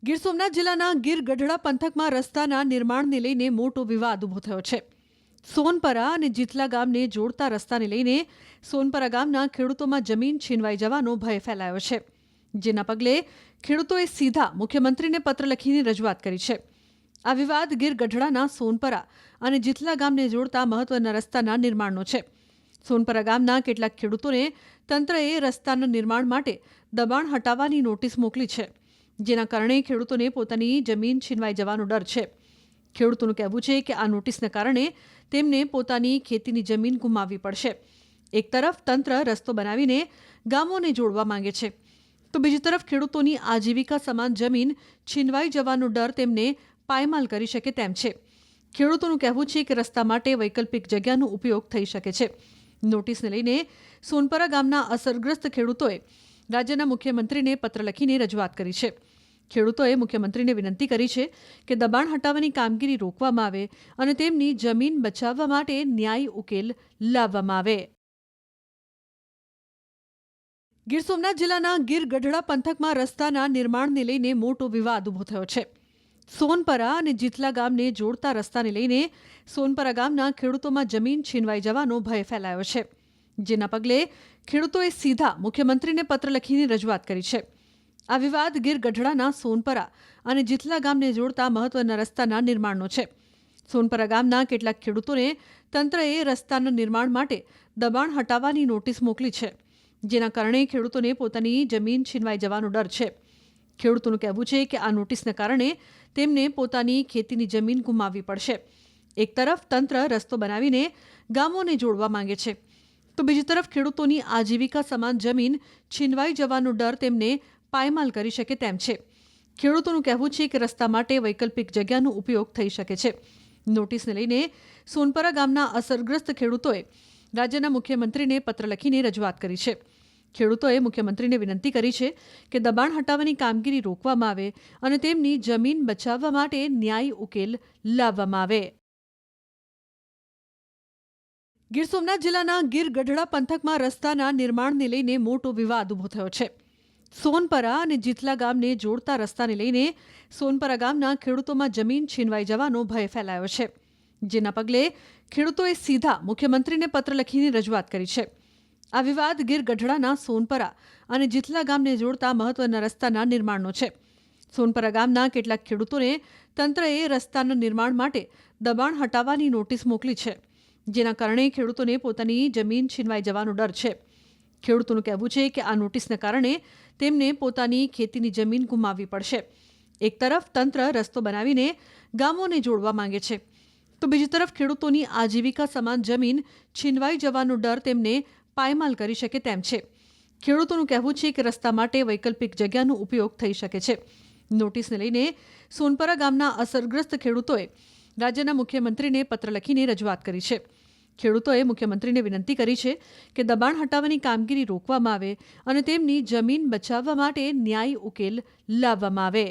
ગીર સોમનાથ જિલ્લાના ગીર ગઢડા પંથકમાં રસ્તાના નિર્માણને લઈને મોટો વિવાદ ઊભો થયો છે. સોનપરા અને જીથલા ગામને જોડતા રસ્તાને લઈને સોનપરા ગામના ખેડૂતોમાં જમીન છીનવાઈ જવાનો ભય ફેલાયો છે. જેના પગલે ખેડૂતોએ સીધા મુખ્યમંત્રીને પત્ર લખીને રજૂઆત કરી છે. આ વિવાદ ગીર ગઢડાના સોનપરા અને જીથલા ગામને જોડતા મહત્વના રસ્તાના નિર્માણનો છે. સોનપરા ગામના કેટલાક ખેડૂતોને તંત્રએ રસ્તાના નિર્માણ માટે દબાણ હટાવવાની નોટિસ મોકલી છે. જેના કારણે ખેડૂતોને પોતાની જમીન છીનવાઈ જવાનો ડર છે. ખેડૂતોનું કહેવું છે કે આ નોટિસના કારણે તેમને પોતાની ખેતીની જમીન ગુમાવવી પડશે. એક તરફ તંત્ર રસ્તો બનાવીને ગામોને જોડવા માંગે છે, તો બીજી તરફ ખેડૂતોની આજીવિકા સમાન જમીન છીનવાઈ જવાનો ડર તેમને પાયમાલ કરી શકે તેમ છે. ખેડૂતોનું કહેવું છે કે રસ્તા માટે વૈકલ્પિક જગ્યાનો ઉપયોગ થઈ શકે છે. નોટિસને લઈને સોનપરા ગામના અસરગ્રસ્ત ખેડૂતોએ રાજ્યના મુખ્યમંત્રીને પત્ર લખીને રજૂઆત કરી છે. ખેડૂતોએ મુખ્યમંત્રીને વિનંતી કરી છે કે દબાણ હટાવવાની કામગીરી રોકવામાં આવે અને તેમની જમીન બચાવવા માટે ન્યાયી ઉકેલ લાવવામાં આવે. ગીર સોમનાથ જિલ્લાના ગીર ગઢડા પંથકમાં રસ્તાના નિર્માણને લઈને મોટો વિવાદ ઊભો થયો છે. સોનપરા અને જીથલા ગામને જોડતા રસ્તાને લઈને સોનપરા ગામના ખેડૂતોમાં જમીન છીનવાઈ જવાનો ભય ફેલાયો છે. જેના પગલે ખેડૂતોએ સીધા મુખ્યમંત્રીને પત્ર લખીને રજૂઆત કરી છે. આ વિવાદ ગીર ગઢડાના સોનપરા અને જીથલા ગામને જોડતા મહત્વના રસ્તાના નિર્માણનો છે. સોનપરા ગામના કેટલાક ખેડૂતોને તંત્રએ રસ્તાના નિર્માણ માટે દબાણ હટાવવાની નોટિસ મોકલી છે. જેના કારણે ખેડૂતોને પોતાની જમીન છીનવાઈ જવાનો ડર છે. ખેડૂતોનું કહેવું છે કે આ નોટિસના કારણે તેમને પોતાની ખેતીની જમીન ગુમાવવી પડશે. એક તરફ તંત્ર રસ્તો બનાવીને ગામોને જોડવા માંગે છે, તો બીજી તરફ ખેડૂતોની આજીવિકા સમાન જમીન છીનવાઈ જવાનો ડર તેમને પાયમાલ કરી શકે તેમ છે. ખેડૂતોનું કહેવું છે કે રસ્તા માટે વૈકલ્પિક જગ્યાનો ઉપયોગ થઈ શકે છે. નોટિસને લઈને સોનપરા ગામના અસરગ્રસ્ત ખેડૂતોએ રાજ્યના મુખ્યમંત્રીને પત્ર લખીને રજૂઆત કરી છે. ખેડૂતોએ મુખ્યમંત્રીને વિનંતી કરી છે કે દબાણ હટાવવાની કામગીરી રોકવામાં આવે અને તેમની જમીન બચાવવા માટે ન્યાયી ઉકેલ લાવવામાં આવે. ગીર સોમનાથ જિલ્લાના ગીર ગઢડા પંથકમાં રસ્તાના નિર્માણને લઈને મોટો વિવાદ ઊભો થયો છે. સોનપરા અને જીથલા ગામને જોડતા રસ્તાને લઈને સોનપરા ગામના ખેડૂતોમાં જમીન છીનવાઈ જવાનો ભય ફેલાયો છે. જેના પગલે ખેડૂતોએ સીધા મુખ્યમંત્રીને પત્ર લખીને રજૂઆત કરી છે. આ વિવાદ ગીર ગઢડાના સોનપરા અને જીથલા ગામને જોડતા મહત્વના રસ્તાના નિર્માણનો છે. સોનપરા ગામના કેટલાક ખેડૂતોને તંત્રએ રસ્તાના નિર્માણ માટે દબાણ હટાવવાની નોટિસ મોકલી છે. જેના કારણે ખેડૂતોને પોતાની જમીન છીનવાઈ જવાનો ડર છે. ખેડૂતોનું કહેવું છે કે આ નોટિસના કારણે તેમને પોતાની ખેતીની જમીન ગુમાવવી પડશે. એક તરફ તંત્ર રસ્તો બનાવીને ગામોને જોડવા માંગે છે, તો બીજી તરફ ખેડૂતોની આજીવિકા સમાન જમીન છીનવાઈ જવાનો ડર તેમને પાયમાલ કરી શકે તેમ છે. ખેડૂતોનું કહેવું છે કે રસ્તા માટે વૈકલ્પિક જગ્યાનો ઉપયોગ થઈ શકે છે. નોટિસને લઈને સોનપરા ગામના અસરગ્રસ્ત ખેડૂતોએ રાજ્યના મુખ્યમંત્રીને પત્ર લખીને રજૂઆત કરી છે. ખેડૂતોએ મુખ્યમંત્રીને વિનંતી કરી છે કે દબાણ હટાવવાની કામગીરી રોકવામાં આવે અને તેમની જમીન બચાવવા માટે ન્યાયી ઉકેલ લાવવામાં આવે.